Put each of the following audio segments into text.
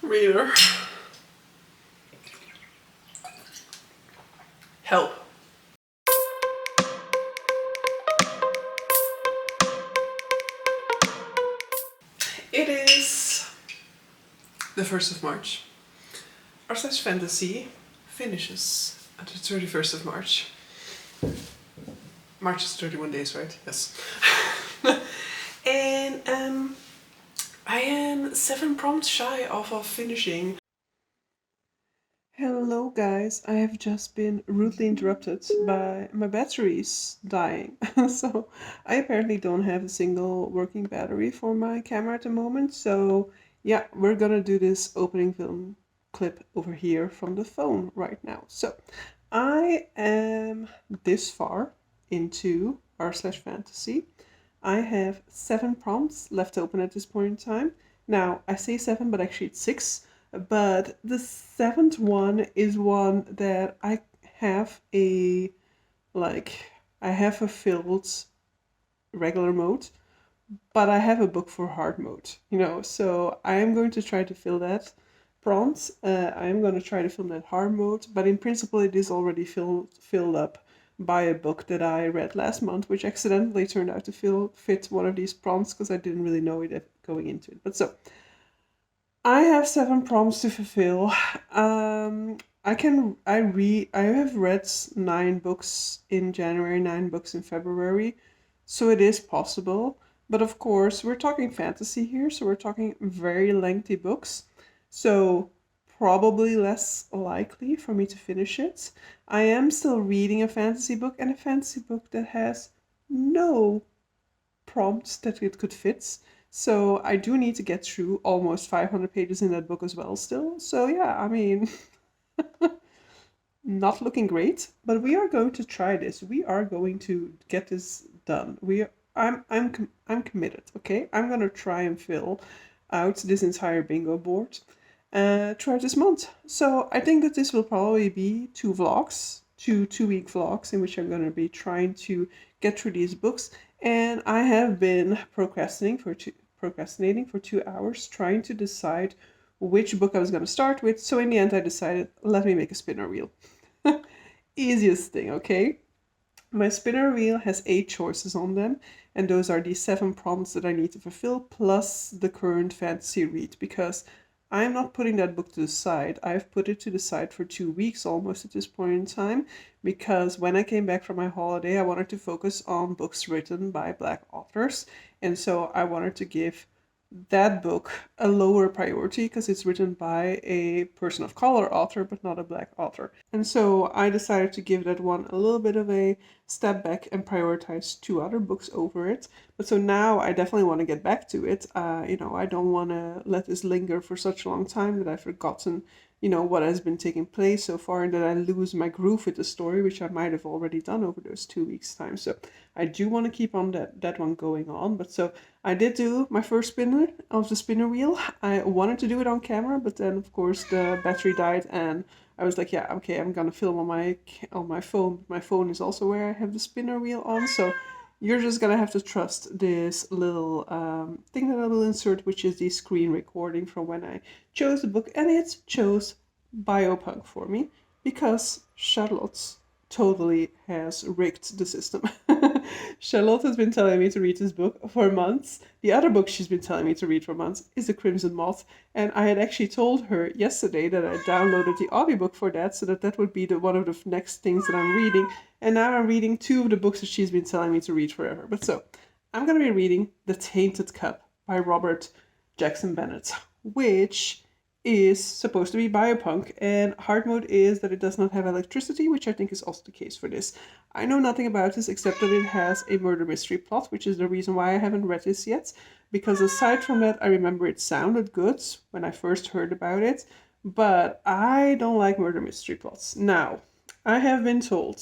Reader. Help. It is the 1st of March. Our slash fantasy finishes at the 31st of March. March is 31 days, right? Yes. And I am 7 prompts shy of finishing. Hello guys, I have just been rudely interrupted by my batteries dying. So I apparently don't have a single working battery for my camera at the moment. So yeah, we're gonna do this opening film clip over here from the phone right now. So I am this far into r slash fantasy. I have 7 prompts left open at this point in time. Now I say 7, but actually it's 6. But the 7th one is one that I have a filled regular mode, but I have a book for hard mode, so I am going to try to fill that prompt. I am going to try to fill that hard mode, but in principle it is already filled up by a book that I read last month, which accidentally turned out to fit one of these prompts because I didn't really know it going into it. But so I have 7 prompts to fulfill. I have read 9 books in January, 9 books in February, so it is possible. But of course, we're talking fantasy here, so we're talking very lengthy books. So probably less likely for me to finish it. I am still reading a fantasy book, and a fantasy book that has no prompts that it could fit. So I do need to get through almost 500 pages in that book as well still. So yeah, I mean, not looking great, but we are going to try this. We are going to get this done. I'm committed, okay? I'm gonna try and fill out this entire bingo board throughout this month. So I think that this will probably be 2 vlogs, 2-week vlogs in which I'm gonna be trying to get through these books. And I have been procrastinating for 2 hours trying to decide which book I was going to start with. So in the end I decided, let me make a spinner wheel. Easiest thing, okay? My spinner wheel has 8 choices on them, and those are the 7 prompts that I need to fulfill, plus the current fantasy read, because I'm not putting that book to the side. I've put it to the side for 2 weeks almost at this point in time, because when I came back from my holiday, I wanted to focus on books written by Black authors, and so I wanted to give that book a lower priority because it's written by a person of color author but not a Black author. And so I decided to give that one a little bit of a step back and prioritize 2 other books over it. But so now I definitely want to get back to it. I don't want to let this linger for such a long time that I've forgotten what has been taking place so far, and that I lose my groove with the story, which I might have already done over those 2 weeks time. So I do want to keep on that one going on. But so I did do my first spinner of the spinner wheel. I wanted to do it on camera, but then of course the battery died, and I was like, yeah, okay, I'm gonna film on my phone. My phone is also where I have the spinner wheel on, so you're just gonna have to trust this little thing that I will insert, which is the screen recording from when I chose the book, and it chose Biopunk for me because Charlotte totally has rigged the system. Charlotte has been telling me to read this book for months. The other book she's been telling me to read for months is The Crimson Moth, and I had actually told her yesterday that I downloaded the audiobook for that, so that would be one of the next things that I'm reading. And now I'm reading 2 of the books that she's been telling me to read forever. But so, I'm going to be reading The Tainted Cup by Robert Jackson Bennett, which is supposed to be biopunk, and hard mode is that it does not have electricity, which I think is also the case for this. I know nothing about this except that it has a murder mystery plot, which is the reason why I haven't read this yet, because aside from that, I remember it sounded good when I first heard about it, but I don't like murder mystery plots. Now, I have been told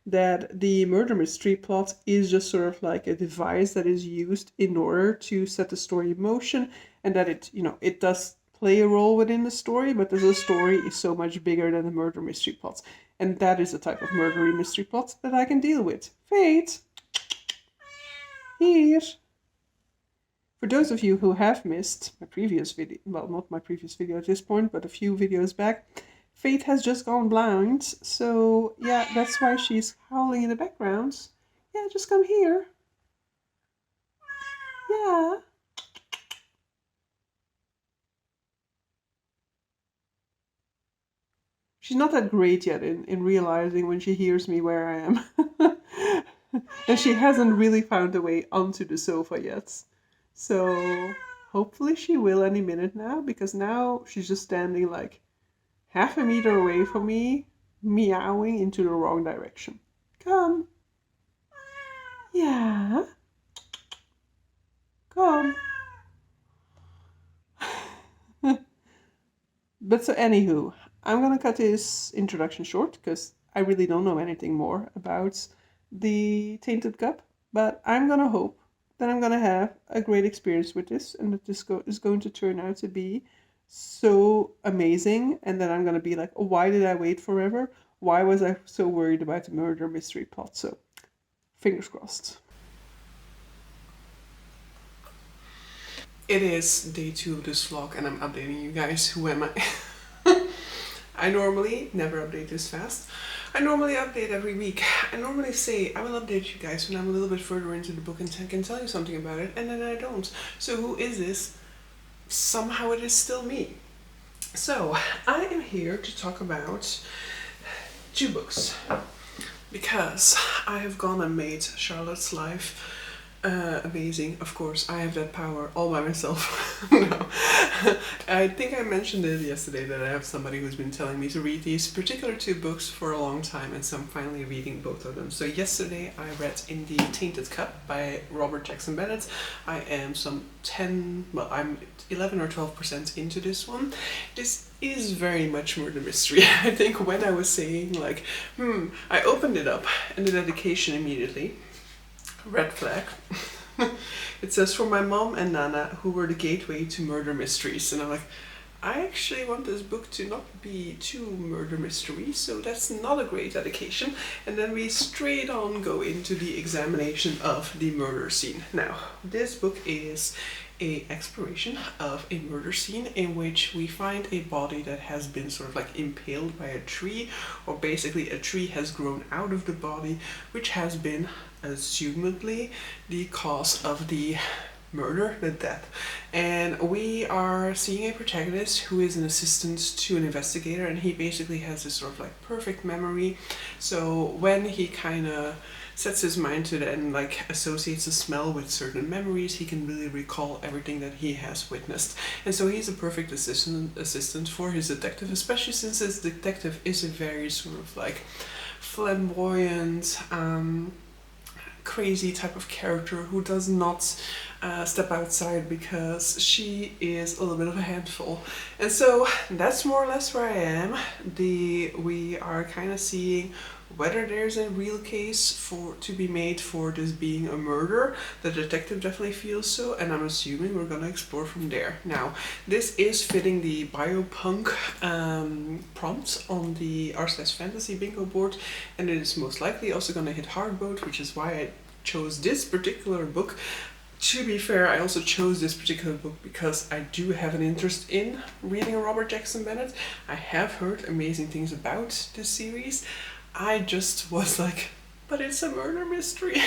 that the murder mystery plot is just sort of like a device that is used in order to set the story in motion, and that it does play a role within the story, but the story is so much bigger than the murder mystery plot. And that is the type of murder mystery plot that I can deal with. Fate! Here! For those of you who have missed my previous video, well, not my previous video at this point, but a few videos back, Fate has just gone blind, so yeah, that's why she's howling in the background. Yeah, just come here. Yeah. She's not that great yet in realizing when she hears me where I am. And she hasn't really found a way onto the sofa yet. So hopefully she will any minute now, because now she's just standing like half a meter away from me, meowing into the wrong direction. Come. Yeah. Come. But so anywho, I'm gonna cut this introduction short because I really don't know anything more about the Tainted Cup. But I'm gonna hope that I'm gonna have a great experience with this, and that this is going to turn out to be so amazing, and then I'm gonna be like, oh, why did I wait forever? Why was I so worried about the murder mystery plot? So, fingers crossed. It is day 2 of this vlog, and I'm updating you guys. Who am I? I normally never update this fast. I normally update every week. I normally say I will update you guys when I'm a little bit further into the book and can tell you something about it, and then I don't. So who is this? Somehow it is still me. So I am here to talk about 2 books, because I have gone and made Charlotte's life amazing. Of course, I have that power all by myself. No. I think I mentioned it yesterday that I have somebody who's been telling me to read these particular 2 books for a long time, and so I'm finally reading both of them. So yesterday I read In the Tainted Cup by Robert Jackson Bennett. I am I'm 11 or 12% into this one. This is very much murder mystery. I think when I was saying like, I opened it up and the dedication immediately. Red flag. It says, for my mom and Nana, who were the gateway to murder mysteries. And I'm like, I actually want this book to not be too murder mystery, so that's not a great dedication. And then we straight on go into the examination of the murder scene. Now, this book is a exploration of a murder scene in which we find a body that has been sort of like impaled by a tree, or basically a tree has grown out of the body, which has been assumedly the cause of the murder, the death. And we are seeing a protagonist who is an assistant to an investigator, and he basically has this sort of like perfect memory. So when he kind of sets his mind to it and like associates a smell with certain memories, he can really recall everything that he has witnessed. And so he's a perfect assistant for his detective, especially since his detective is a very sort of like flamboyant, crazy type of character who does not step outside because she is a little bit of a handful. And so that's more or less where I am. We are kind of seeing whether there's a real case to be made for this being a murder. The detective definitely feels so, and I'm assuming we're gonna explore from there. Now, this is fitting the biopunk prompt on the r/fantasy bingo board, and it is most likely also gonna hit hardboat, which is why I chose this particular book. To be fair, I also chose this particular book because I do have an interest in reading a Robert Jackson Bennett. I have heard amazing things about this series. I just was like, but it's a murder mystery.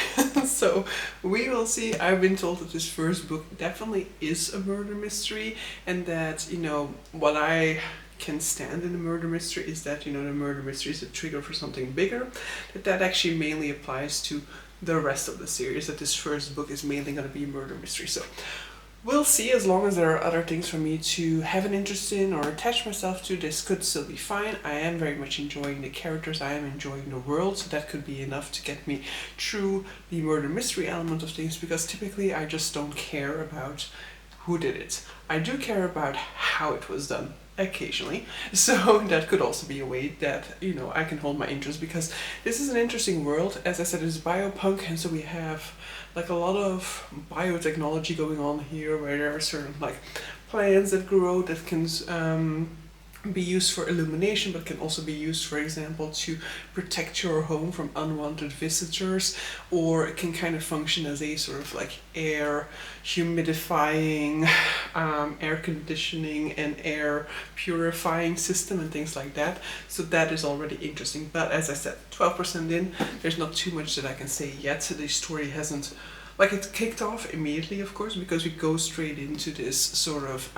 So we will see. I've been told that this first book definitely is a murder mystery, and that, you know, what I can stand in a murder mystery is that, you know, the murder mystery is a trigger for something bigger. That actually mainly applies to the rest of the series, that this first book is mainly going to be a murder mystery. So we'll see. As long as there are other things for me to have an interest in or attach myself to, this could still be fine. I am very much enjoying the characters, I am enjoying the world, so that could be enough to get me through the murder mystery element of things, because typically I just don't care about who did it. I do care about how it was done, occasionally, so that could also be a way that, you know, I can hold my interest, because this is an interesting world. As I said, it's biopunk, and so we have like a lot of biotechnology going on here, where there are certain like plants that grow that can be used for illumination, but can also be used, for example, to protect your home from unwanted visitors, or it can kind of function as a sort of like air humidifying, air conditioning and air purifying system and things like that. So that is already interesting. But as I said, 12% in, there's not too much that I can say yet. So the story hasn't, like, it kicked off immediately, of course, because we go straight into this sort of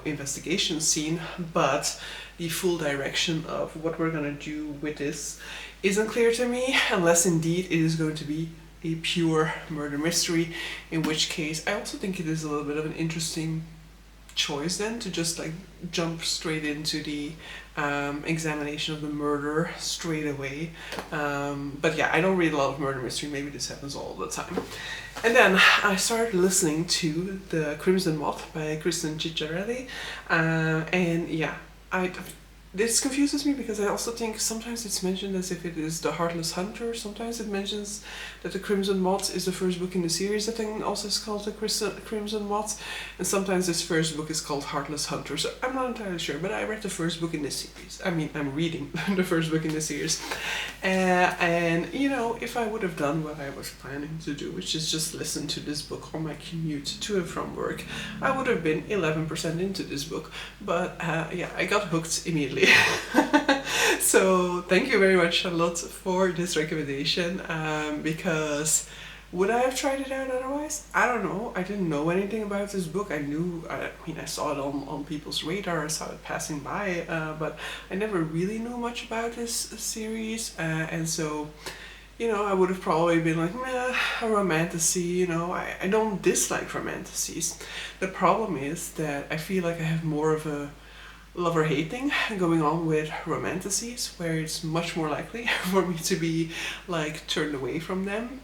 investigation scene, but the full direction of what we're gonna do with this isn't clear to me, unless indeed it is going to be a pure murder mystery, in which case I also think it is a little bit of an interesting choice then to just like jump straight into the examination of the murder straight away. But yeah, I don't read a lot of murder mystery, maybe this happens all the time. And then I started listening to The Crimson Moth by Kristen Ciccarelli, and yeah, this confuses me because I also think sometimes it's mentioned as if it is The Heartless Hunter, sometimes it mentions that The Crimson Moth is the first book in the series, I think also is called The Crimson Moth, and sometimes this first book is called Heartless Hunter, so I'm not entirely sure, but I read the first book in the series. I mean, I'm reading the first book in the series, and you know, if I would have done what I was planning to do, which is just listen to this book on my commute to and from work, I would have been 11% into this book, but yeah, I got hooked immediately. So thank you very much, Charlotte, for this recommendation, because would I have tried it out otherwise? I don't know. I didn't know anything about this book. I mean, I saw it on people's radar, I saw it passing by, but I never really knew much about this series, and so, you know, I would have probably been like, meh, a romantasy, you know, I don't dislike romantasies. The problem is that I feel like I have more of a love-or-hate thing going on with romantasies, where it's much more likely for me to be like turned away from them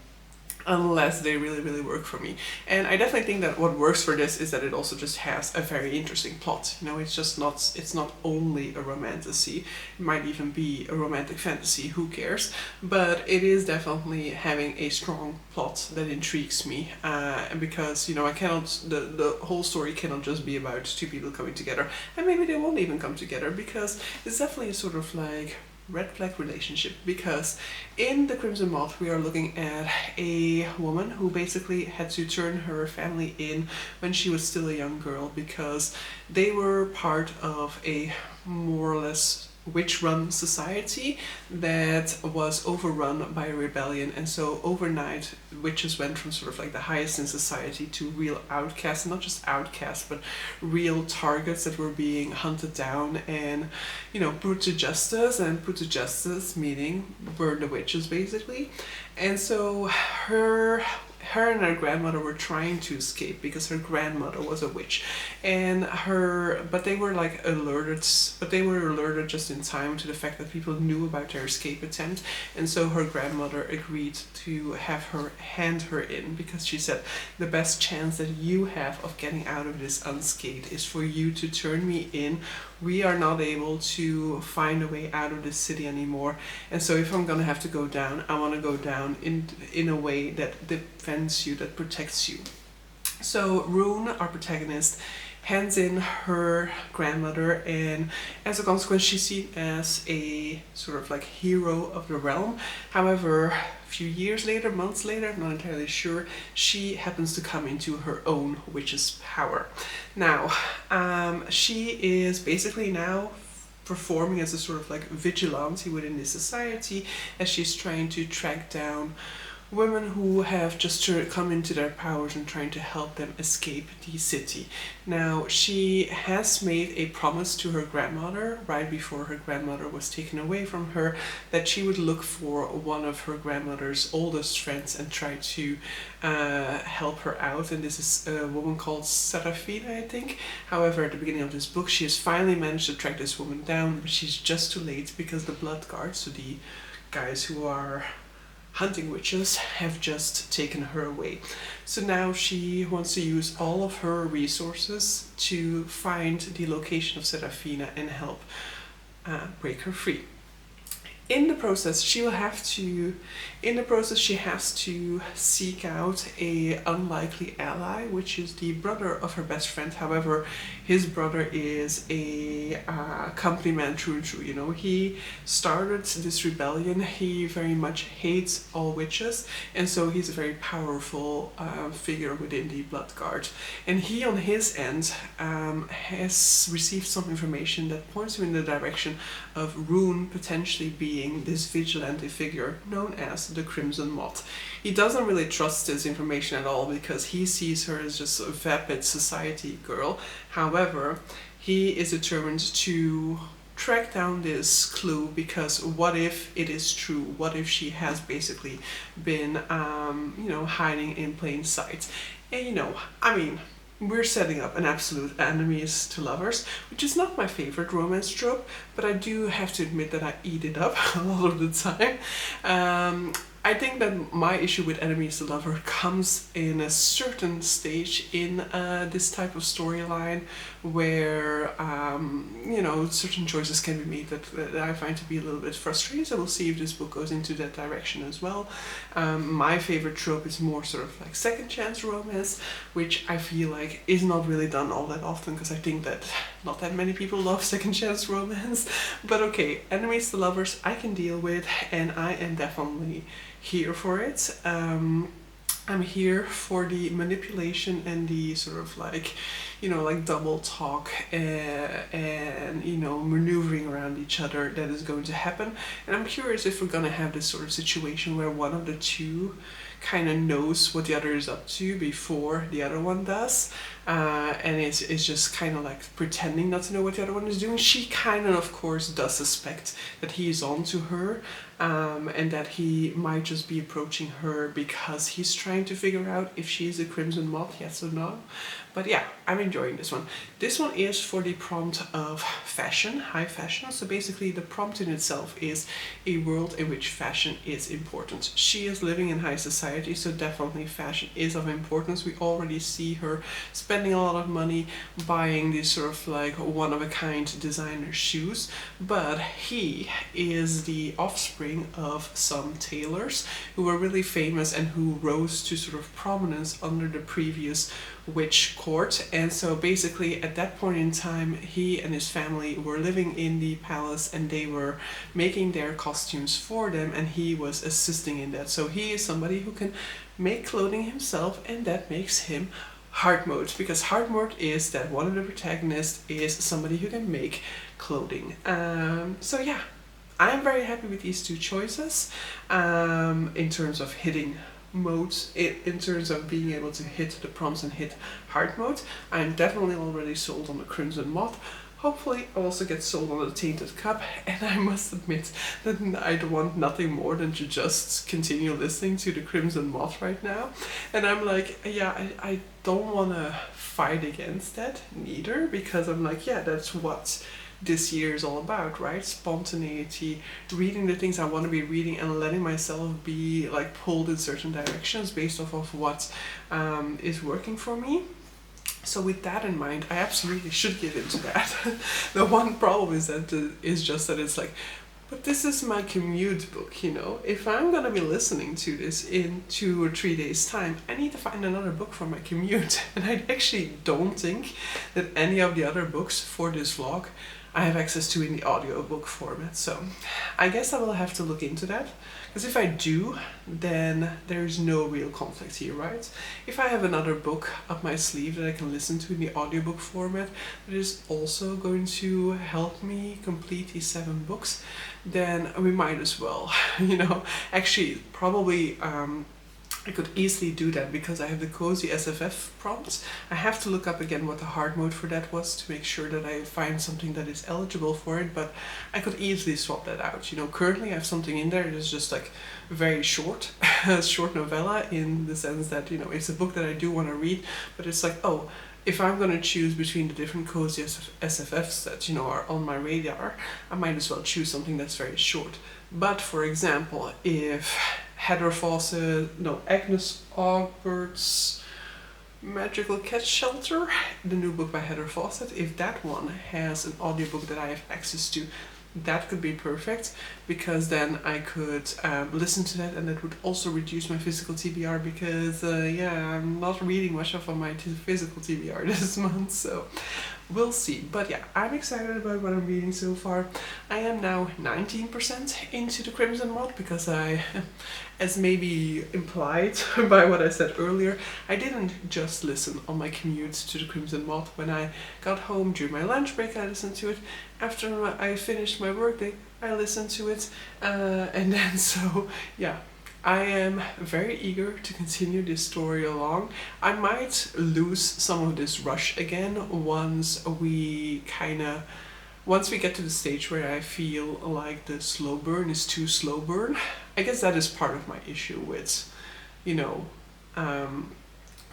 unless they really, really work for me. And I definitely think that what works for this is that it also just has a very interesting plot. You know, it's not only a romantasy, it might even be a romantic fantasy, who cares? But it is definitely having a strong plot that intrigues me, and because, you know, the whole story cannot just be about two people coming together, and maybe they won't even come together, because it's definitely a sort of like red flag relationship, because in The Crimson Moth we are looking at a woman who basically had to turn her family in when she was still a young girl, because they were part of a more or less witch-run society that was overrun by a rebellion, and so overnight witches went from sort of like the highest in society to real outcasts, not just outcasts but real targets that were being hunted down and, you know, put to justice, and put to justice meaning burn the witches basically. And so her and her grandmother were trying to escape because her grandmother was a witch, and but they were alerted just in time to the fact that people knew about their escape attempt, and so her grandmother agreed to have her hand her in, because she said, the best chance that you have of getting out of this unscathed is for you to turn me in. We are not able to find a way out of this city anymore, and so if I'm gonna have to go down, I want to go down in a way that defends you, that protects you. So Rune, our protagonist, hands in her grandmother, and as a consequence she's seen as a sort of like hero of the realm. However, a few years later, months later, I'm not entirely sure, she happens to come into her own witch's power. Now, she is basically now performing as a sort of like vigilante within this society, as she's trying to track down women who have just come into their powers and trying to help them escape the city. Now, she has made a promise to her grandmother right before her grandmother was taken away from her, that she would look for one of her grandmother's oldest friends and try to help her out, and this is a woman called Serafina, I think. However, at the beginning of this book she has finally managed to track this woman down, but she's just too late, because the blood guards, so the guys who are hunting witches, have just taken her away. So now she wants to use all of her resources to find the location of Serafina and help break her free. in the process she has to seek out a unlikely ally, which is the brother of her best friend. However, his brother is a company man true and true. You know, he started this rebellion. He very much hates all witches, and so he's a very powerful figure within the Blood Guard. And he, on his end, has received some information that points him in the direction of Rune potentially being this vigilante figure known as the Crimson Moth. He doesn't really trust this information at all because he sees her as just a vapid society girl. However, he is determined to track down this clue, because what if it is true? What if she has basically been, hiding in plain sight? And I mean, we're setting up an absolute enemies to lovers, which is not my favorite romance trope, but I do have to admit that I eat it up a lot of the time. I think that my issue with enemies to lover comes in a certain stage in this type of storyline where, certain choices can be made that I find to be a little bit frustrating. So we'll see if this book goes into that direction as well. My favorite trope is more sort of like second chance romance, which I feel like is not really done all that often, because I think that not that many people love second chance romance. But okay, enemies to lovers I can deal with, and I am definitely here for it. I'm here for the manipulation and the sort of like, double talk and maneuvering around each other that is going to happen. And I'm curious if we're gonna have this sort of situation where one of the two kind of knows what the other is up to before the other one does, and it's just kind of like pretending not to know what the other one is doing. She kind of course does suspect that he is on to her, and that he might just be approaching her because he's trying to figure out if she is a Crimson Moth, yes or no. But yeah, I'm enjoying this one. This one is for the prompt of fashion, high fashion. So basically the prompt in itself is a world in which fashion is important. She is living in high society, so definitely fashion is of importance. We already see her spending a lot of money buying these sort of like one-of-a-kind designer shoes, but he is the offspring of some tailors who were really famous and who rose to sort of prominence under the previous witch court. And so basically at that point in time, he and his family were living in the palace and they were making their costumes for them, and he was assisting in that. So he is somebody who can make clothing himself, and that makes him hard mode, because hard mode is that one of the protagonists is somebody who can make clothing. So yeah, I'm very happy with these two choices in terms of hitting modes, in terms of being able to hit the prompts and hit hard mode. I'm definitely already sold on the Crimson Moth. Hopefully I'll also get sold on the Tainted Cup, and I must admit that I want nothing more than to just continue listening to the Crimson Moth right now. And I'm like, yeah, I don't want to fight against that neither, because I'm like, yeah, that's what this year is all about, right? Spontaneity, reading the things I want to be reading and letting myself be like pulled in certain directions based off of what is working for me. So with that in mind, I absolutely should get into that. The one problem is that just that it's like, but this is my commute book, If I'm gonna be listening to this in 2 or 3 days time, I need to find another book for my commute. And I actually don't think that any of the other books for this vlog I have access to in the audiobook format. So I guess I will have to look into that, because if I do, then there's no real conflict here, right? If I have another book up my sleeve that I can listen to in the audiobook format that is also going to help me complete these 7 books, then we might as well, Actually, probably I could easily do that because I have the cozy SFF prompts. I have to look up again what the hard mode for that was to make sure that I find something that is eligible for it, but I could easily swap that out. Currently I have something in there that is just like very short, a short novella, in the sense that, it's a book that I do want to read, but it's like, oh, if I'm going to choose between the different cozy SFFs that, are on my radar, I might as well choose something that's very short. But for example, if Agnes Ogbert's Magical Cat Shelter, the new book by Heather Fawcett, if that one has an audiobook that I have access to, that could be perfect, because then I could listen to that, and that would also reduce my physical TBR, because yeah, I'm not reading much of my physical TBR this month, so we'll see. But yeah, I'm excited about what I'm reading so far. I am now 19% into the Crimson Mod, because I, as maybe implied by what I said earlier, I didn't just listen on my commute to the Crimson Mod. When I got home during my lunch break, I listened to it. After I finished my workday, I listened to it. And then so, yeah, I am very eager to continue this story along. I might lose some of this rush again once we get to the stage where I feel like the slow burn is too slow burn. I guess that is part of my issue with, you know,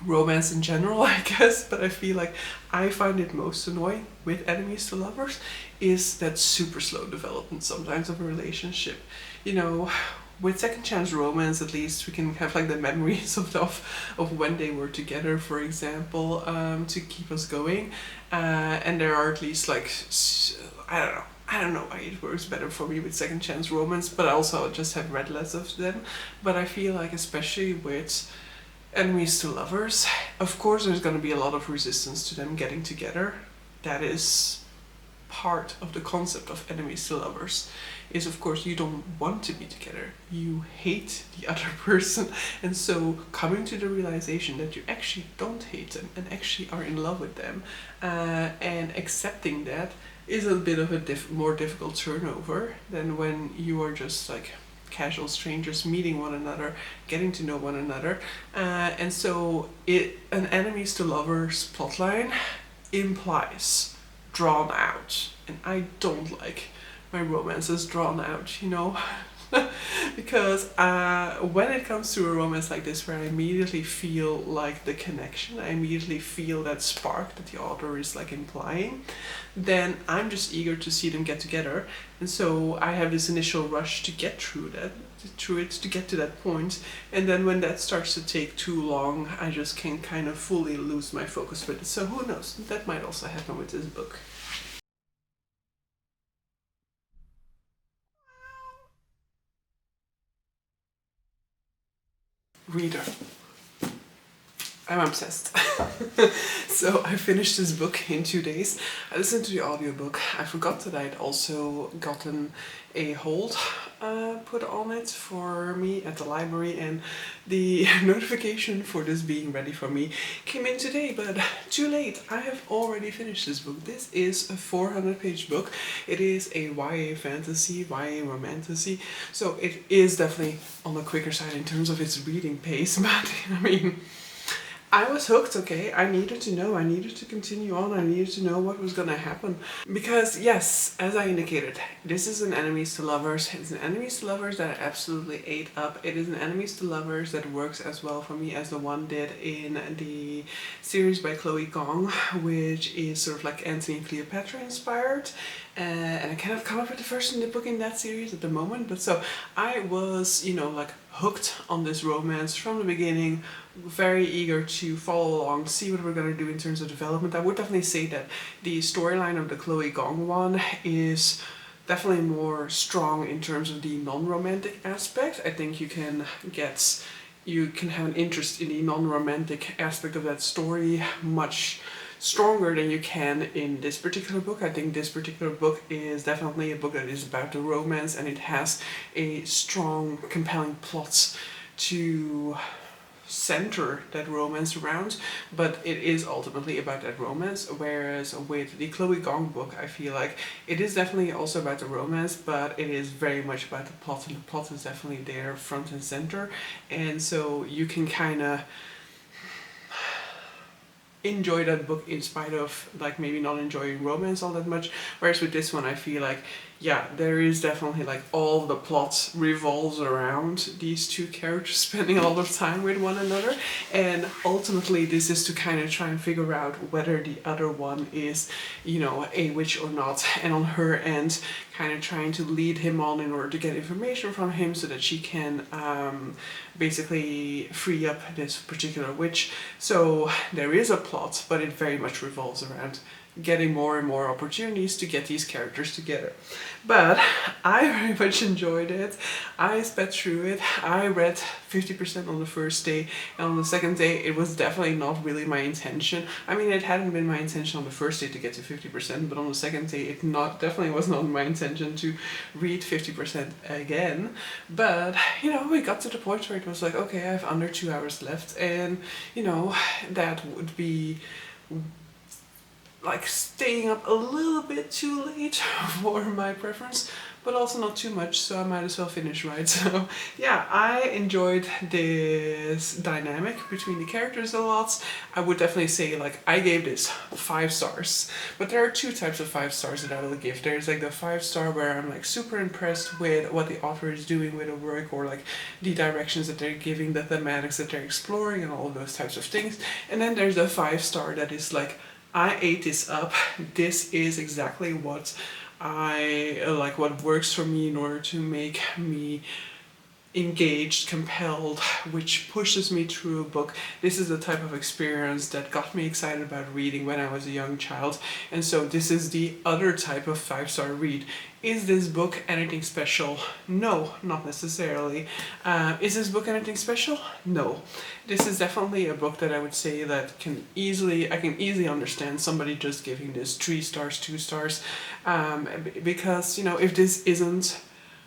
romance in general, I guess, but I feel like I find it most annoying with enemies to lovers is that super slow development sometimes of a relationship. You know, with second chance romance, at least we can have like the memories of when they were together, for example, to keep us going, and there are at least like, I don't know why it works better for me with second chance romance, but I also just have read less of them. But I feel like, especially with enemies to lovers, of course there's going to be a lot of resistance to them getting together. That is part of the concept of enemies to lovers, is of course you don't want to be together, you hate the other person, and so coming to the realization that you actually don't hate them and actually are in love with them, and accepting that is a bit of a more difficult turnover than when you are just like casual strangers meeting one another, getting to know one another, and so an enemies to lovers plotline implies drawn out, and I don't like my romances drawn out, you know. Because when it comes to a romance like this, where I immediately feel like the connection, I immediately feel that spark that the author is like implying, then I'm just eager to see them get together. And so I have this initial rush to get through it, to get to that point. And then when that starts to take too long, I just can kind of fully lose my focus with it. So who knows, that might also happen with this book. Reader, I'm obsessed. So I finished this book in 2 days. I listened to the audiobook. I forgot that I'd also gotten a hold put on it for me at the library, and the notification for this being ready for me came in today, but too late. I have already finished this book. This is a 400-page book. It is a YA fantasy, YA romantasy, so it is definitely on the quicker side in terms of its reading pace, but I mean, I was hooked, okay? I needed to know, I needed to continue on, I needed to know what was gonna happen. Because yes, as I indicated, this is an enemies to lovers. It's an enemies to lovers that I absolutely ate up. It is an enemies to lovers that works as well for me as the one did in the series by Chloe Gong, which is sort of like Antony and Cleopatra inspired. And I cannot come up with the first book in that series at the moment, but so I was, you know, like hooked on this romance from the beginning, very eager to follow along, see what we're going to do in terms of development. I would definitely say that the storyline of the Chloe Gong one is definitely more strong in terms of the non-romantic aspect. I think you can have an interest in the non-romantic aspect of that story much stronger than you can in this particular book. I think this particular book is definitely a book that is about the romance, and it has a strong, compelling plot to center that romance around, but it is ultimately about that romance. Whereas with the Chloe Gong book, I feel like it is definitely also about the romance, but it is very much about the plot, and the plot is definitely there front and center, and so you can kind of enjoy that book in spite of like maybe not enjoying romance all that much. Whereas with this one, I feel like, yeah, there is definitely like all the plot revolves around these two characters spending a lot of time with one another, and ultimately this is to kind of try and figure out whether the other one is, you know, a witch or not, and on her end kind of trying to lead him on in order to get information from him so that she can basically free up this particular witch. So there is a plot, but it very much revolves around getting more and more opportunities to get these characters together. But I very much enjoyed it. I sped through it. I read 50% on the first day, and on the second day it was definitely not really my intention. I mean, it hadn't been my intention on the first day to get to 50%, but on the second day it definitely was not my intention to read 50% again. But you know, we got to the point where it was like, okay, I have under 2 hours left, and you know, that would be like staying up a little bit too late for my preference, but also not too much, so I might as well finish, right? So yeah, I enjoyed this dynamic between the characters a lot. I would definitely say, like, I gave this 5 stars, but there are 2 types of 5 stars that I will give. There's like the 5-star where I'm like super impressed with what the author is doing with the work, or like the directions that they're giving, the thematics that they're exploring, and all of those types of things. And then there's the 5-star that is like, I ate this up. This is exactly what I like, what works for me in order to make me engaged, compelled, which pushes me through a book. This is the type of experience that got me excited about reading when I was a young child. And so this is the other type of 5-star read. Is this book anything special? No, not necessarily. Is this book anything special? No. This is definitely a book that I would say that I can easily understand somebody just giving this 3 stars, 2 stars, because, you know, if this isn't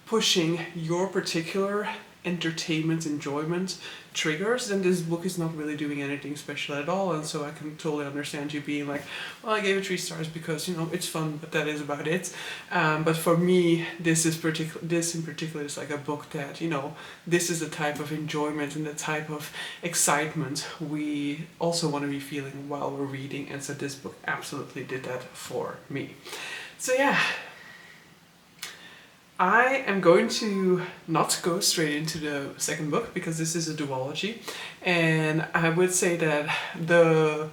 pushing your particular entertainment enjoyment triggers, then this book is not really doing anything special at all. And so I can totally understand you being like, well, I gave it 3 stars because, you know, it's fun, but that is about it. But for me, this in particular is like a book that, you know, this is the type of enjoyment and the type of excitement we also want to be feeling while we're reading, and so this book absolutely did that for me. So yeah, I am going to not go straight into the second book because this is a duology, and I would say that the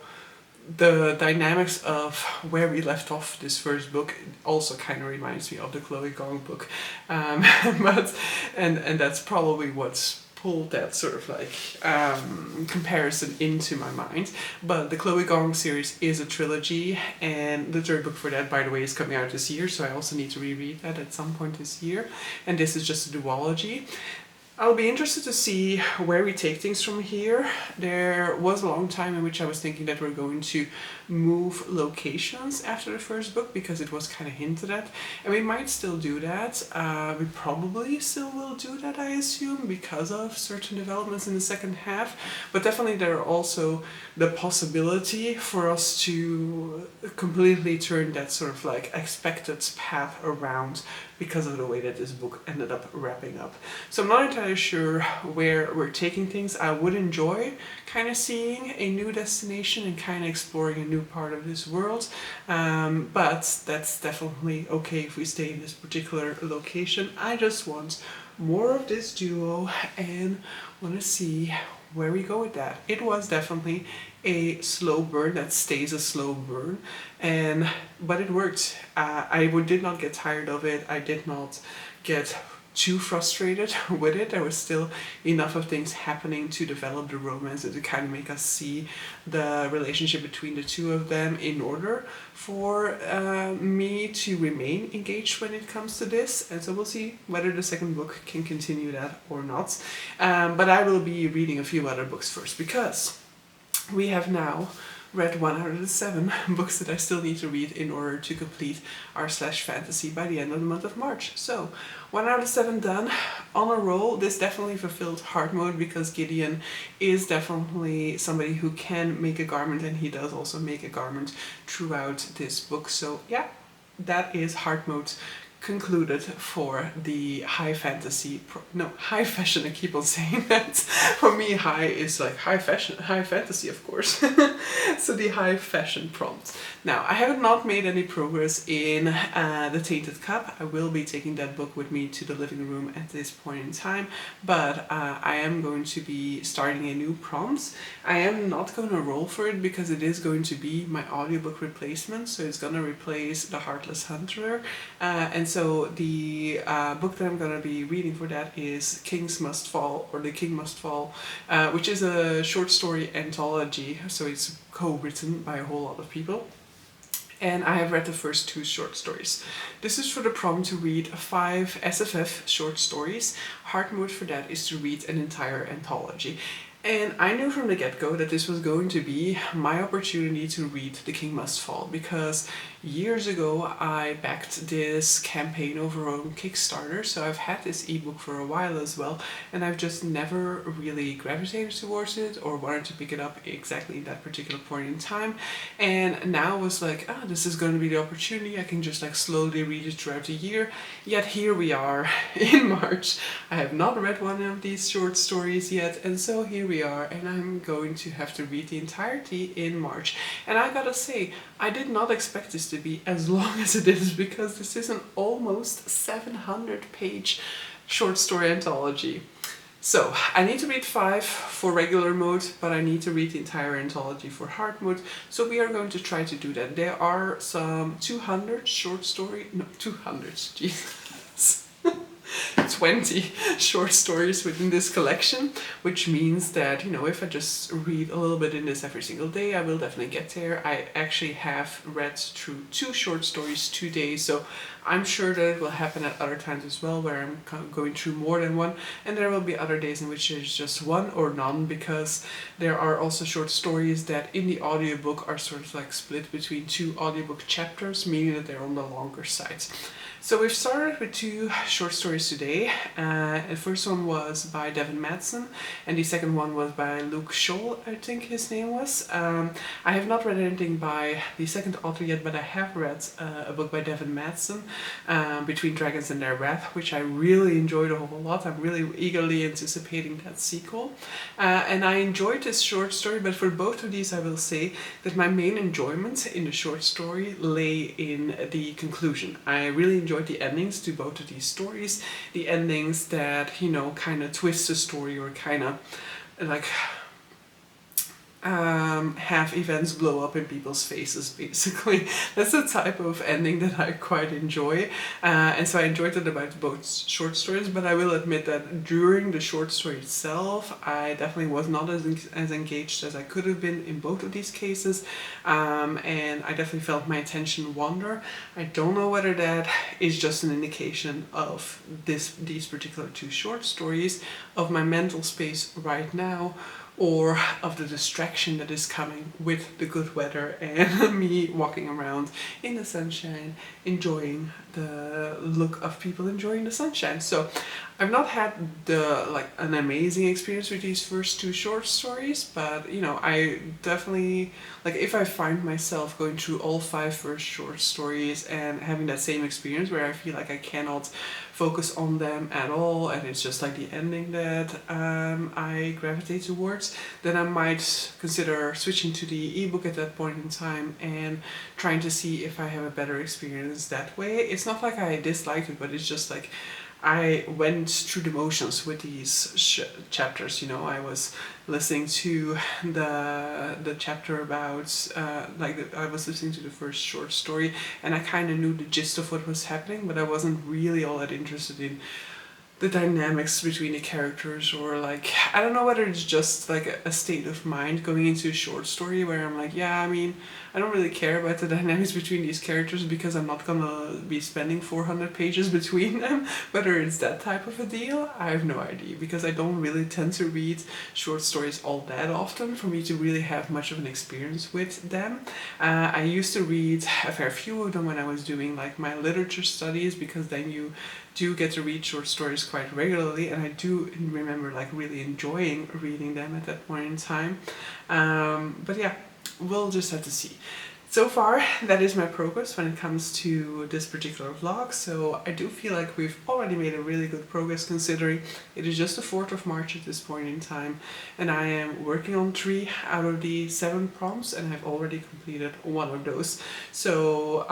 dynamics of where we left off this first book also kind of reminds me of the Chloe Gong book, but and that's probably what's pulled that sort of like comparison into my mind. But the Chloe Gong series is a trilogy, and the 3rd book for that, by the way, is coming out this year, so I also need to reread that at some point this year, and this is just a duology. I'll be interested to see where we take things from here. There was a long time in which I was thinking that we're going to move locations after the first book, because it was kind of hinted at, and we might still do that. We probably still will do that, I assume, because of certain developments in the second half, but definitely there are also the possibility for us to completely turn that sort of like expected path around because of the way that this book ended up wrapping up. So I'm not entirely sure where we're taking things. I would enjoy kind of seeing a new destination and kind of exploring a new part of this world, but that's definitely okay if we stay in this particular location. I just want more of this duo and want to see where we go with that. It was definitely a slow burn that stays a slow burn, but it worked. I did not get tired of it. I did not get too frustrated with it. There was still enough of things happening to develop the romance and to kind of make us see the relationship between the two of them in order for me to remain engaged when it comes to this. And so we'll see whether the second book can continue that or not. But I will be reading a few other books first, because we have now read 1 out of the 7 books that I still need to read in order to complete our slash fantasy by the end of the month of March. So 1 out of 7 done, on a roll. This definitely fulfilled heart mode, because Gideon is definitely somebody who can make a garment, and he does also make a garment throughout this book. So yeah, that is heart mode concluded for the high fantasy, high fashion, I keep on saying that. For me, high is like high fashion, high fantasy, of course. So the high fashion prompt. Now, I have not made any progress in The Tainted Cup. I will be taking that book with me to the living room at this point in time, but I am going to be starting a new prompt. I am not going to roll for it because it is going to be my audiobook replacement, so it's going to replace The Heartless Hunter, and so the book that I'm going to be reading for that is Kings Must Fall, or The King Must Fall, which is a short story anthology, so it's co-written by a whole lot of people. and I have read the first 2 short stories. This is for the prompt to read 5 SFF short stories. Hard mode for that is to read an entire anthology. And I knew from the get-go that this was going to be my opportunity to read The King Must Fall, because years ago I backed this campaign over on Kickstarter, so I've had this ebook for a while as well, and I've just never really gravitated towards it or wanted to pick it up exactly at that particular point in time. And now I was like, ah, this is going to be the opportunity. I can just like slowly read it throughout the year. Yet here we are in March. I have not read one of these short stories yet, and so here we are, and I'm going to have to read the entirety in March. And I gotta say, I did not expect this to be as long as it is, because this is an almost 700-page short story anthology. So I need to read 5 for regular mode, but I need to read the entire anthology for hard mode. So we are going to try to do that. There are some 200 short story, no, 200, Jesus. 20 short stories within this collection, which means that, you know, if I just read a little bit in this every single day, I will definitely get there. I actually have read through 2 short stories today, so I'm sure that it will happen at other times as well, where I'm going through more than one, and there will be other days in which there's just one or none, because there are also short stories that in the audiobook are sort of like split between 2 audiobook chapters, meaning that they're on the longer side. So we've started with 2 short stories today. The first one was by Devin Madsen, and the second one was by Luke Scholl, I think his name was. I have not read anything by the second author yet, but I have read a book by Devin Madsen, Between Dragons and Their Wrath, which I really enjoyed a whole lot. I'm really eagerly anticipating that sequel. And I enjoyed this short story, but for both of these I will say that my main enjoyment in the short story lay in the conclusion. I really enjoyed the endings to both of these stories. The endings that, you know, kind of twist the story, or kind of like have events blow up in people's faces, basically. That's the type of ending that I quite enjoy, and so I enjoyed it about both short stories. But I will admit that during the short story itself, I definitely was not as engaged as I could have been in both of these cases, and I definitely felt my attention wander. I don't know whether that is just an indication of these particular 2 short stories, of my mental space right now, or of the distraction that is coming with the good weather and me walking around in the sunshine, enjoying the look of people enjoying the sunshine. So I've not had an amazing experience with these first 2 short stories, but you know, I definitely, like, if I find myself going through all 5 first short stories and having that same experience where I feel like I cannot focus on them at all, and it's just like the ending that I gravitate towards, then I might consider switching to the ebook at that point in time and trying to see if I have a better experience that way. It's not like I disliked it, but it's just like I went through the motions with these chapters. You know, I was listening to the chapter about I was listening to the first short story, and I kind of knew the gist of what was happening, but I wasn't really all that interested in the dynamics between the characters, or like, I don't know whether it's just like a state of mind going into a short story where I'm like, yeah, I mean, I don't really care about the dynamics between these characters because I'm not gonna be spending 400 pages between them. Whether it's that type of a deal, I have no idea, because I don't really tend to read short stories all that often for me to really have much of an experience with them. I used to read a fair few of them when I was doing like my literature studies, because then you do get to read short stories quite regularly, and I do remember like really enjoying reading them at that point in time. But yeah, we'll just have to see. So far, that is my progress when it comes to this particular vlog, so I do feel like we've already made a really good progress, considering it is just the 4th of March at this point in time, and I am working on 3 out of the 7 prompts, and I've already completed 1 of those. So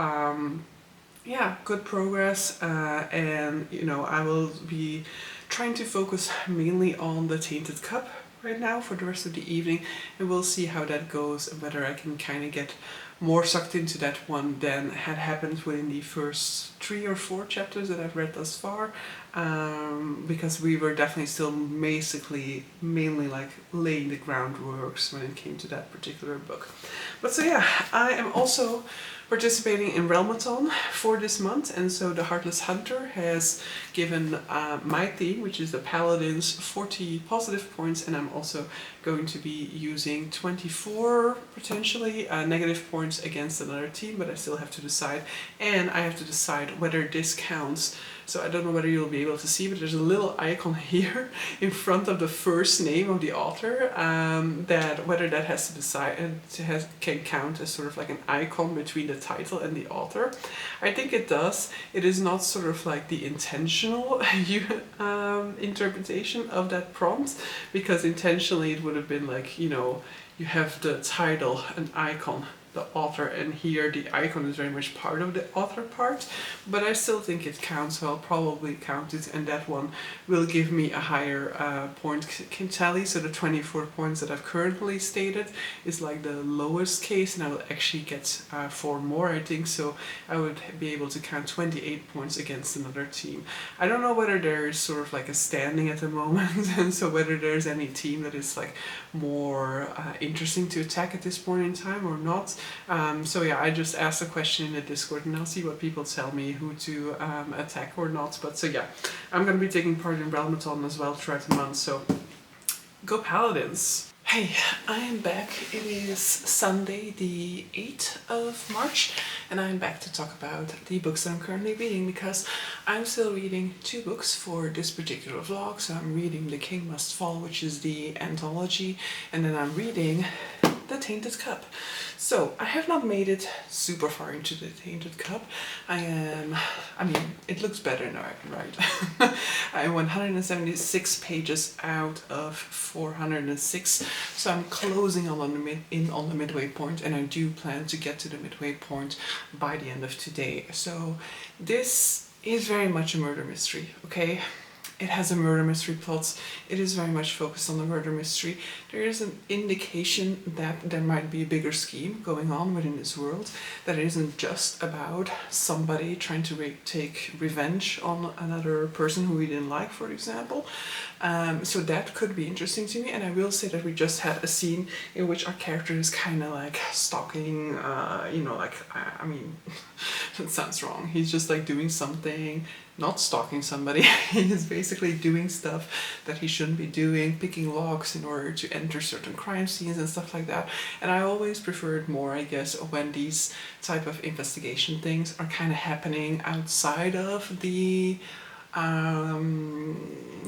yeah, good progress, and you know, I will be trying to focus mainly on the Tainted Cup right now for the rest of the evening, and we'll see how that goes, and whether I can kind of get more sucked into that one than had happened within the first 3 or 4 chapters that I've read thus far, because we were definitely still basically mainly like laying the groundworks when it came to that particular book. But so yeah, I am also participating in Realmathon for this month, and so the Heartless Hunter has given my theme, which is the Paladins, 40 positive points, and I'm also going to be using 24 potentially negative points against another team, but I still have to decide, and I have to decide whether this counts. So I don't know whether you'll be able to see, but there's a little icon here in front of the first name of the author, that whether that has to decide and can count as sort of like an icon between the title and the author. I think it does. It is not sort of like the intentional interpretation of that prompt, because intentionally it would have been like, you know, you have the title, an icon, the author, and here the icon is very much part of the author part, but I still think it counts, so I'll probably count it, and that one will give me a higher point tally. So the 24 points that I've currently stated is like the lowest case, and I will actually get 4 more, I think, so I would be able to count 28 points against another team. I don't know whether there's sort of like a standing at the moment, and so whether there's any team that is like more interesting to attack at this point in time or not. So yeah, I just asked a question in the Discord, and I'll see what people tell me who to attack or not. But so yeah, I'm going to be taking part in Realmathon as well throughout the month, so go Paladins! Hey, I am back. It is Sunday the 8th of March, and I'm back to talk about the books that I'm currently reading, because I'm still reading 2 books for this particular vlog. So I'm reading The King Must Fall, which is the anthology, and then I'm reading The Tainted Cup. So I have not made it super far into The Tainted Cup. I mean, it looks better now, right? I'm 176 pages out of 406, so I'm closing on the midway point, and I do plan to get to the midway point by the end of today. So this is very much a murder mystery, okay? It has a murder mystery plot. It is very much focused on the murder mystery. There is an indication that there might be a bigger scheme going on within this world, that it isn't just about somebody trying to take revenge on another person who we didn't like, for example. So that could be interesting to me, and I will say that we just had a scene in which our character is kind of like stalking, you know, like, I mean, that sounds wrong. He's just like doing something, not stalking somebody. He's basically doing stuff that he shouldn't be doing, picking locks in order to enter certain crime scenes and stuff like that. And I always prefer it more, I guess, when these type of investigation things are kind of happening outside of the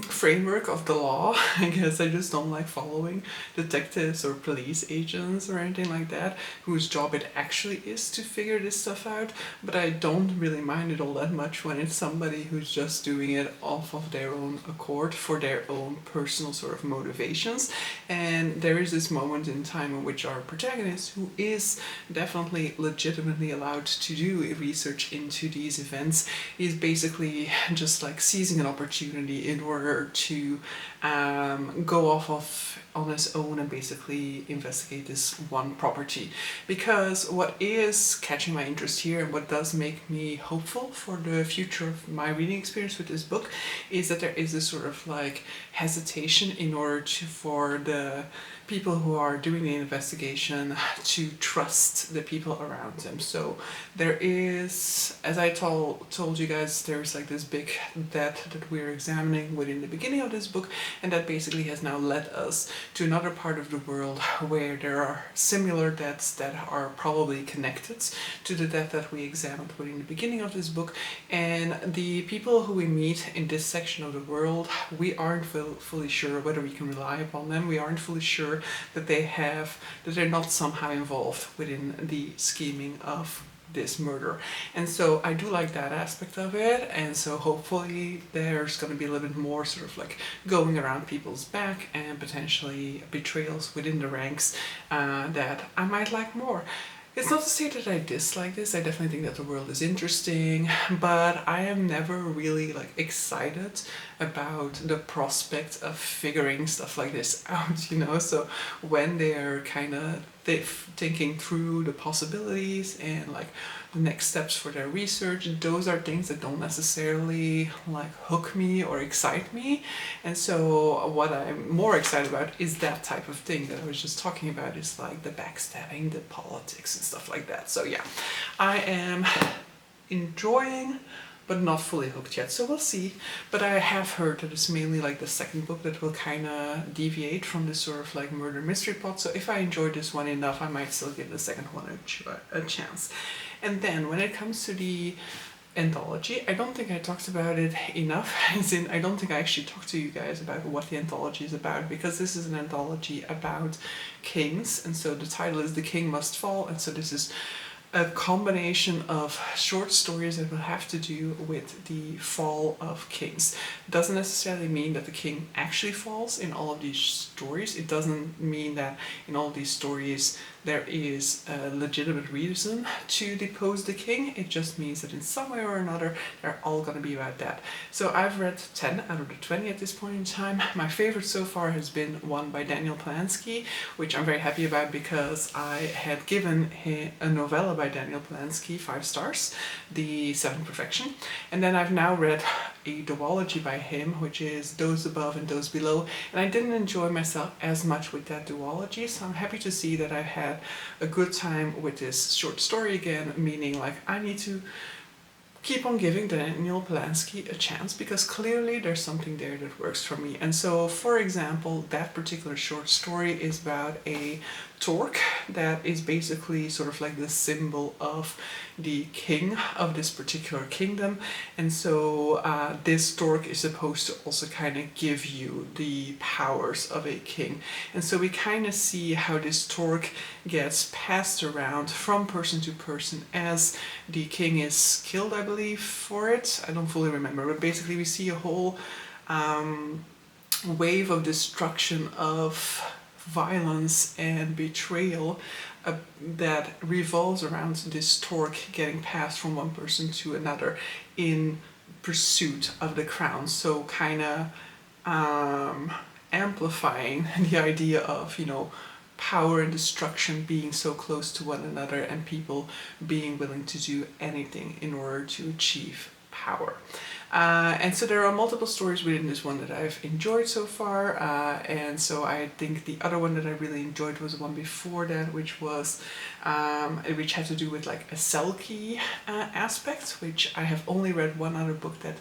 framework of the law. I guess I just don't like following detectives or police agents or anything like that, whose job it actually is to figure this stuff out. But I don't really mind it all that much when it's somebody who's just doing it off of their own accord for their own personal sort of motivations. And there is this moment in time in which our protagonist, who is definitely legitimately allowed to do research into these events, is basically just like seizing an opportunity in order to go off on his own and basically investigate this one property. Because what is catching my interest here, and what does make me hopeful for the future of my reading experience with this book, is that there is this sort of like hesitation in order for the people who are doing the investigation to trust the people around them. So there is, as I told you guys, there's like this big debt that we're examining within the beginning of this book, and that basically has now led us to another part of the world where there are similar debts that are probably connected to the debt that we examined within the beginning of this book. And the people who we meet in this section of the world, we aren't fully sure whether we can rely upon them. We aren't fully sure that they're not somehow involved within the scheming of this murder. And so I do like that aspect of it, and so hopefully there's going to be a little bit more sort of like going around people's back and potentially betrayals within the ranks that I might like more. It's not to say that I dislike this. I definitely think that the world is interesting, but I am never really like excited about the prospect of figuring stuff like this out, you know? So when they're kind of thinking through the possibilities and like the next steps for their research. Those are things that don't necessarily like hook me or excite me. And so what I'm more excited about is that type of thing that I was just talking about, is like the backstabbing, the politics and stuff like that. So yeah, I am enjoying but not fully hooked yet, so we'll see. But I have heard that it's mainly like the second book that will kind of deviate from this sort of like murder mystery plot, so if I enjoy this one enough, I might still give the second one a chance. And then when it comes to the anthology, I don't think I talked about it enough, as in I don't think I actually talked to you guys about what the anthology is about, because this is an anthology about kings, and so the title is The King Must Fall, and so this is a combination of short stories that will have to do with the fall of kings. It doesn't necessarily mean that the king actually falls in all of these stories. It doesn't mean that in all of these stories there is a legitimate reason to depose the king. It just means that in some way or another they're all going to be about that. So I've read 10 out of the 20 at this point in time. My favorite so far has been one by Daniel Polanski, which I'm very happy about because I had given a novella by Daniel Polanski 5 stars, The Seventh Perfection, and then I've now read a duology by him, which is Those Above and Those Below, and I didn't enjoy myself as much with that duology, so I'm happy to see that I've had a good time with this short story again, meaning like I need to keep on giving Daniel Polanski a chance, because clearly there's something there that works for me. And so, for example, that particular short story is about a torque that is basically sort of like the symbol of the king of this particular kingdom, and so this torque is supposed to also kind of give you the powers of a king. And so we kind of see how this torque gets passed around from person to person as the king is killed, I believe, for it. I don't fully remember, but basically we see a whole wave of destruction, of violence and betrayal that revolves around this torque getting passed from one person to another in pursuit of the crown. So kind of amplifying the idea of, you know, power and destruction being so close to one another, and people being willing to do anything in order to achieve power. And so there are multiple stories within this one that I've enjoyed so far, and so I think the other one that I really enjoyed was the one before that, which was which had to do with like a Selkie aspect, which I have only read one other book that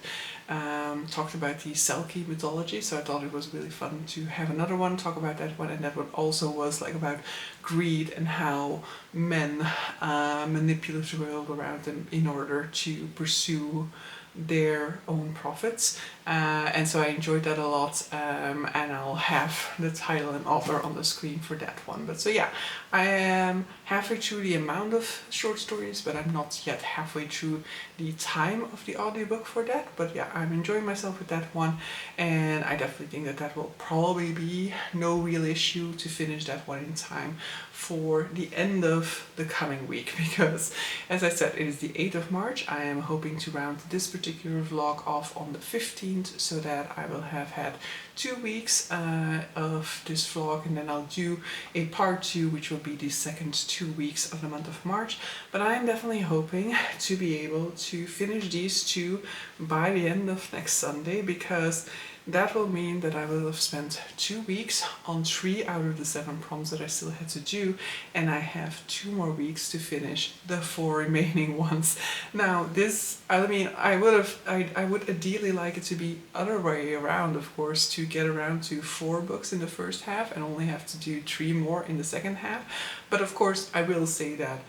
talked about the Selkie mythology, so I thought it was really fun to have another one talk about that one. And that one also was like about greed and how men manipulate the world around them in order to pursue their own profits, and so I enjoyed that a lot, and I'll have the title and author on the screen for that one. But so yeah, I am halfway through the amount of short stories, but I'm not yet halfway through the time of the audiobook for that. But yeah, I'm enjoying myself with that one, and I definitely think that that will probably be no real issue to finish that one in time for the end of the coming week, because as I said, it is the 8th of March. I am hoping to round this particular vlog off on the 15th, so that I will have had 2 weeks of this vlog, and then I'll do a part 2, which will be the second 2 weeks of the month of March. But I am definitely hoping to be able to finish these 2 by the end of next Sunday, because that will mean that I will have spent 2 weeks on 3 out of the 7 prompts that I still had to do, and I have 2 more weeks to finish the 4 remaining ones. Now this, I mean, I would ideally like it to be other way around, of course, to get around to 4 books in the first half and only have to do 3 more in the second half. But of course, I will say that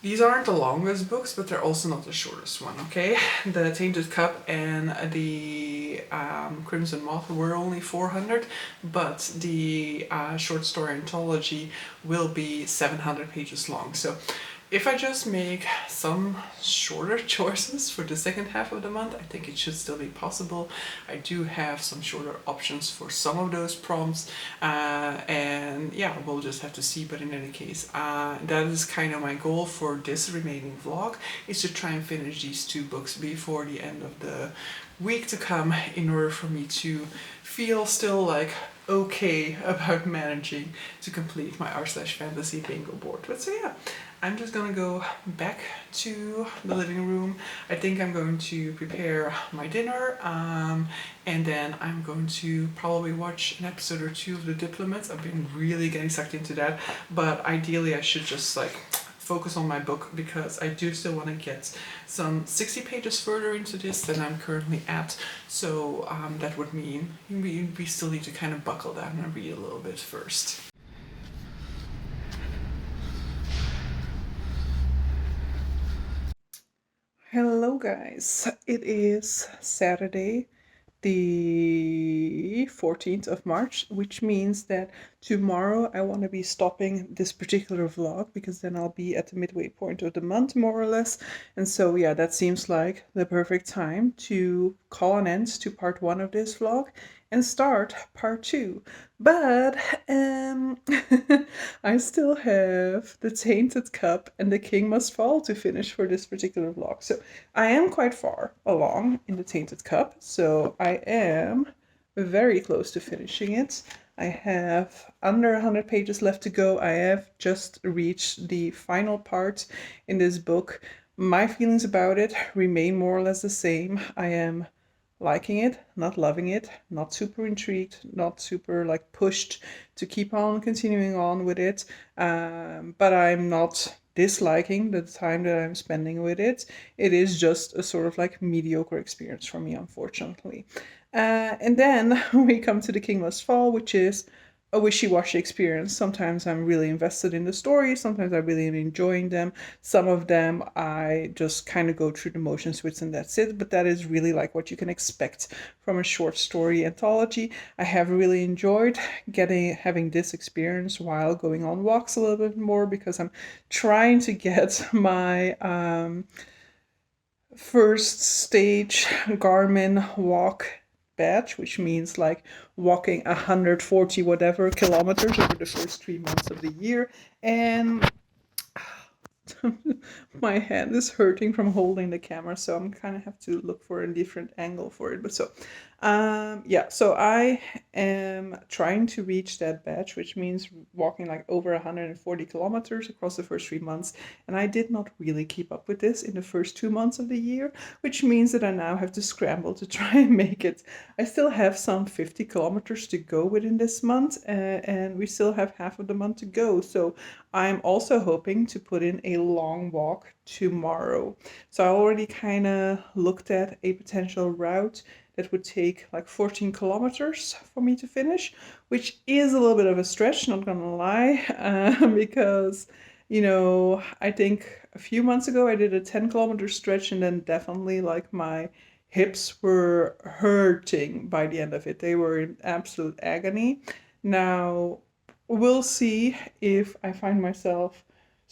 these aren't the longest books, but they're also not the shortest one, okay? The Tainted Cup and the Crimson Moth were only 400, but the short story anthology will be 700 pages long. So if I just make some shorter choices for the second half of the month, I think it should still be possible. I do have some shorter options for some of those prompts, and yeah, we'll just have to see. But in any case, that is kind of my goal for this remaining vlog, is to try and finish these 2 books before the end of the week to come, in order for me to feel still like okay about managing to complete my r/fantasy bingo board. But so yeah, I'm just gonna go back to the living room. I think I'm going to prepare my dinner, and then I'm going to probably watch an episode or two of The Diplomats. I've been really getting sucked into that, but ideally I should just like focus on my book because I do still want to get some 60 pages further into this than I'm currently at. So that would mean we still need to kind of buckle down and read a little bit first. Hello, guys. It is Saturday, the 14th of March, which means that tomorrow I want to be stopping this particular vlog because then I'll be at the midway point of the month, more or less. And so, yeah, that seems like the perfect time to call an end to part 1 of this vlog and start part 2. But I still have The Tainted Cup and The King Must Fall to finish for this particular vlog. So I am quite far along in The Tainted Cup, so I am very close to finishing it. I have under 100 pages left to go. I have just reached the final part in this book. My feelings about it remain more or less the same. I am liking it, not loving it, not super intrigued, not super like pushed to keep on continuing on with it, but I'm not disliking the time that I'm spending with it. It is just a sort of like mediocre experience for me, unfortunately. And then we come to The King Must Fall, which is a wishy-washy experience. Sometimes I'm really invested in the story, sometimes I really am enjoying them. Some of them I just kind of go through the motions with and that's it, but that is really like what you can expect from a short story anthology. I have really enjoyed having this experience while going on walks a little bit more because I'm trying to get my first stage Garmin walk badge, which means like walking 140 whatever kilometers over the first 3 months of the year. And my hand is hurting from holding the camera, so I'm kind of have to look for a different angle for it. But so yeah, so I am trying to reach that badge, which means walking like over 140 kilometers across the first 3 months. And I did not really keep up with this in the first 2 months of the year, which means that I now have to scramble to try and make it. I still have some 50 kilometers to go within this month, and we still have half of the month to go. So I'm also hoping to put in a long walk tomorrow. So I already kind of looked at a potential route that would take like 14 kilometers for me to finish, which is a little bit of a stretch, not gonna lie, because, you know, I think a few months ago I did a 10-kilometer stretch and then definitely like my hips were hurting by the end of it. They were in absolute agony. Now, we'll see if I find myself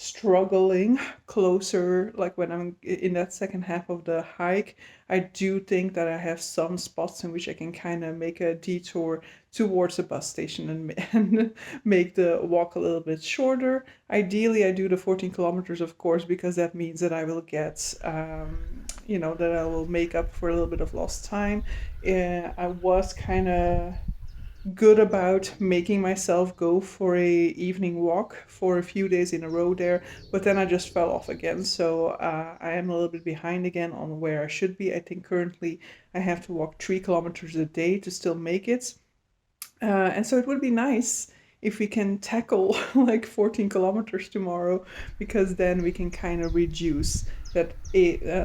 struggling closer, like when I'm in that second half of the hike. I do think that I have some spots in which I can kind of make a detour towards a bus station and make the walk a little bit shorter. Ideally, I do the 14 kilometers, of course, because that means that I will get, you know, that I will make up for a little bit of lost time. I was kind of good about making myself go for a evening walk for a few days in a row there, but then I just fell off again. So I am a little bit behind again on where I should be. I think currently I have to walk 3 kilometers a day to still make it. And so it would be nice if we can tackle like 14 kilometers tomorrow, because then we can kind of reduce that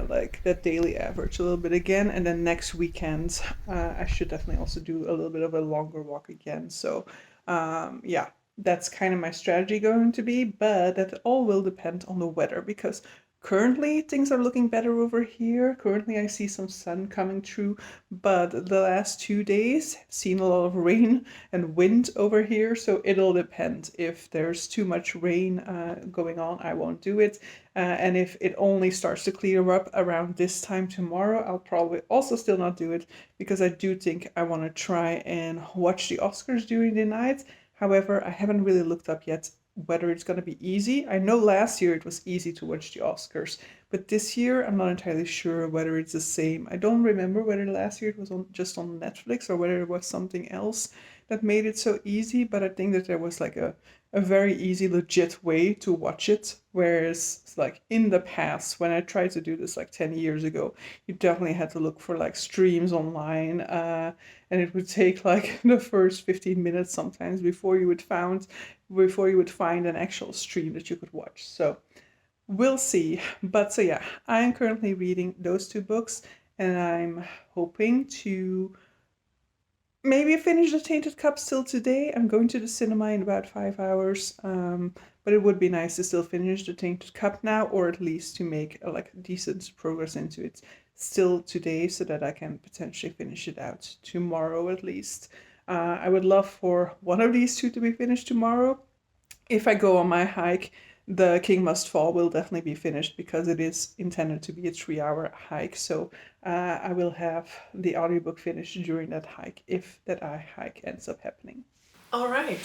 like that daily average a little bit again. And then next weekend, I should definitely also do a little bit of a longer walk again. So yeah, that's kind of my strategy going to be, but that all will depend on the weather, because currently things are looking better over here. Currently I see some sun coming through, but the last 2 days have seen a lot of rain and wind over here, so it'll depend. If there's too much rain going on, I won't do it. And if it only starts to clear up around this time tomorrow, I'll probably also still not do it, because I do think I want to try and watch the Oscars during the night. However, I haven't really looked up yet whether it's going to be easy. I know last year it was easy to watch the Oscars, But this year, I'm not entirely sure whether it's the same. I don't remember whether last year it was just on Netflix or whether it was something else that made it so easy. But I think that there was like a very easy, legit way to watch it. Whereas, like in the past, when I tried to do this like 10 years ago, you definitely had to look for like streams online, and it would take like the first 15 minutes sometimes before you would find an actual stream that you could watch. So we'll see. But so yeah, I'm currently reading those two books, and I'm hoping to maybe finish The Tainted Cup still today. I'm going to the cinema in about 5 hours. But it would be nice to still finish The Tainted Cup now, or at least to make like decent progress into it still today, so that I can potentially finish it out tomorrow at least. I would love for one of these two to be finished tomorrow. If I go on my hike, The King Must Fall will definitely be finished because it is intended to be a 3 hour hike. So I will have the audiobook finished during that hike if that hike ends up happening. All right,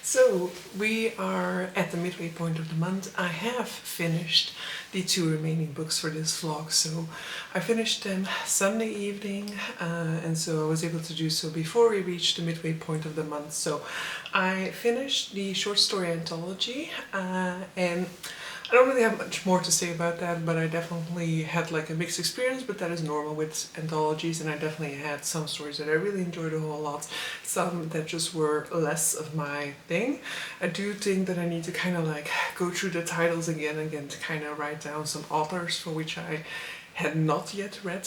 so we are at the midway point of the month. I have finished the 2 remaining books for this vlog, so I finished them Sunday evening, and so I was able to do so before we reached the midway point of the month. So I finished the short story anthology, and I don't really have much more to say about that, but I definitely had like a mixed experience, but that is normal with anthologies, and I definitely had some stories that I really enjoyed a whole lot, some that just were less of my thing. I do think that I need to kind of like go through the titles again and again to kind of write down some authors for which I had not yet read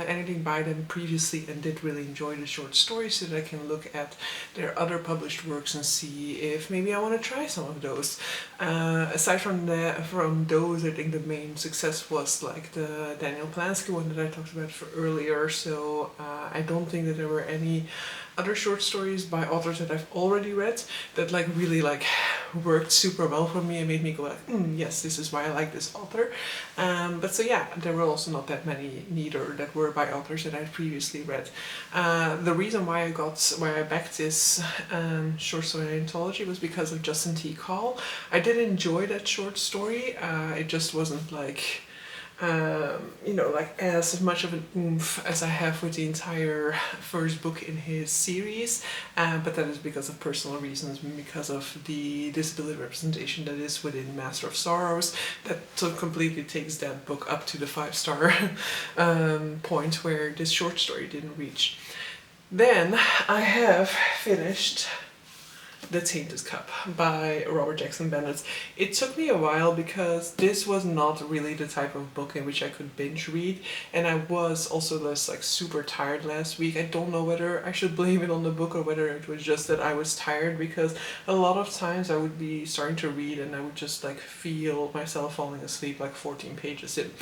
anything by them previously and did really enjoy the short stories, so that I can look at their other published works and see if maybe I want to try some of those. Aside from those, I think the main success was like the Daniel Plansky one that I talked about earlier, so I don't think that there were any other short stories by authors that I've already read that like really like worked super well for me and made me go like, yes, this is why I like this author. But so yeah, there were also not that many neither that were by authors that I'd previously read. The reason why I backed this short story anthology was because of Justin T. Call. I did enjoy that short story. It just wasn't like like as much of an oomph as I have with the entire first book in his series, but that is because of personal reasons, because of the disability representation that is within Master of Sorrows, that so completely takes that book up to the 5-star point where this short story didn't reach. Then I have finished The Tainted Cup by Robert Jackson Bennett. It took me a while because this was not really the type of book in which I could binge read, and I was also just like super tired last week. I don't know whether I should blame it on the book or whether it was just that I was tired, because a lot of times I would be starting to read and I would just like feel myself falling asleep like 14 pages in.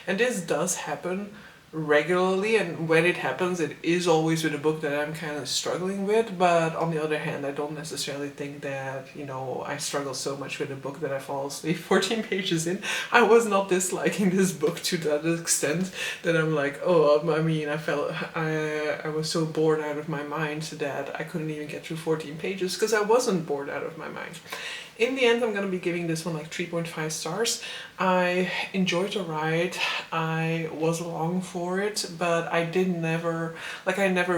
And this does happen regularly, and when it happens it is always with a book that I'm kind of struggling with, but on the other hand I don't necessarily think that, I struggle so much with a book that I fall asleep 14 pages in. I was not disliking this book to that extent that I'm like, I was so bored out of my mind that I couldn't even get through 14 pages, because I wasn't bored out of my mind. In the end, I'm going to be giving this one like 3.5 stars. I enjoyed the ride. I was along for it, but I never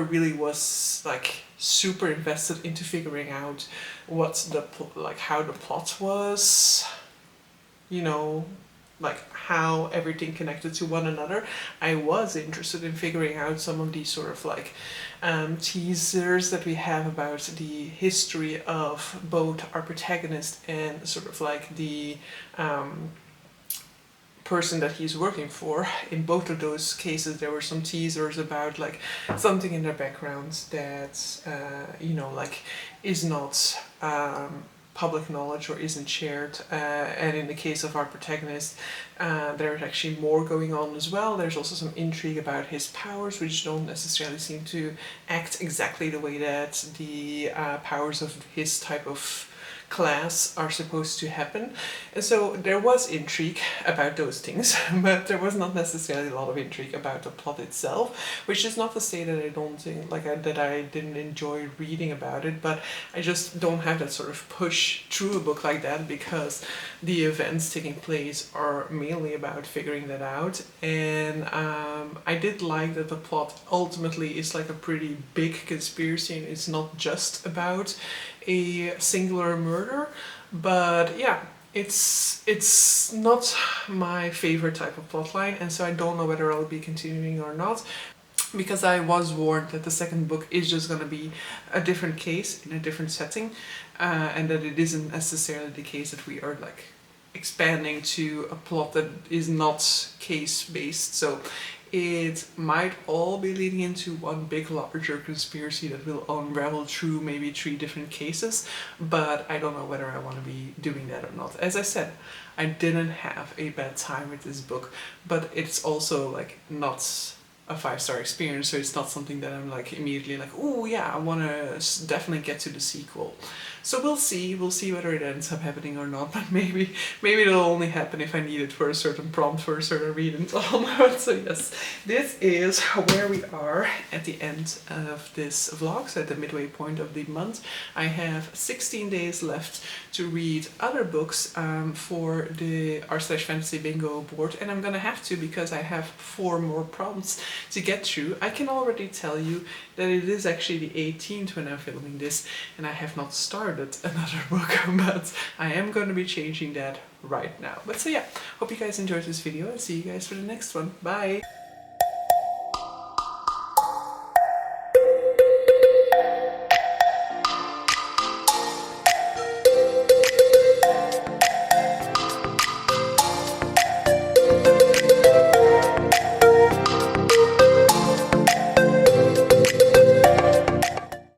really was like super invested into figuring out how the plot was, like how everything connected to one another. I was interested in figuring out some of these sort of like teasers that we have about the history of both our protagonist and sort of like the person that he's working for. In both of those cases there were some teasers about like something in their backgrounds that is not public knowledge or isn't shared, and in the case of our protagonist there's actually more going on as well. There's also some intrigue about his powers, which don't necessarily seem to act exactly the way that the powers of his type of class are supposed to happen. And so there was intrigue about those things, but there was not necessarily a lot of intrigue about the plot itself, which is not to say that I don't think, that I didn't enjoy reading about it, but I just don't have that sort of push through a book like that, because the events taking place are mainly about figuring that out. And I did like that the plot ultimately is like a pretty big conspiracy, and it's not just about a singular murder. But yeah, it's not my favorite type of plotline, and so I don't know whether I'll be continuing or not, because I was warned that the second book is just going to be a different case in a different setting, and that it isn't necessarily the case that we are like expanding to a plot that is not case based. So it might all be leading into one big larger conspiracy that will unravel through maybe 3 different cases, but I don't know whether I want to be doing that or not. As I said, I didn't have a bad time with this book, but it's also like not a 5-star experience, so it's not something that I'm like immediately like, oh yeah, I want to definitely get to the sequel. So we'll see whether it ends up happening or not, but maybe it'll only happen if I need it for a certain prompt, for a certain reason. So yes, this is where we are at the end of this vlog, so at the midway point of the month. I have 16 days left to read other books for the r/fantasy bingo board, and I'm gonna have to, because I have 4 more prompts to get through. I can already tell you that it is actually the 18th when I'm filming this, and I have not started another book, but I am going to be changing that right now. But so yeah, hope you guys enjoyed this video, and see you guys for the next one. Bye!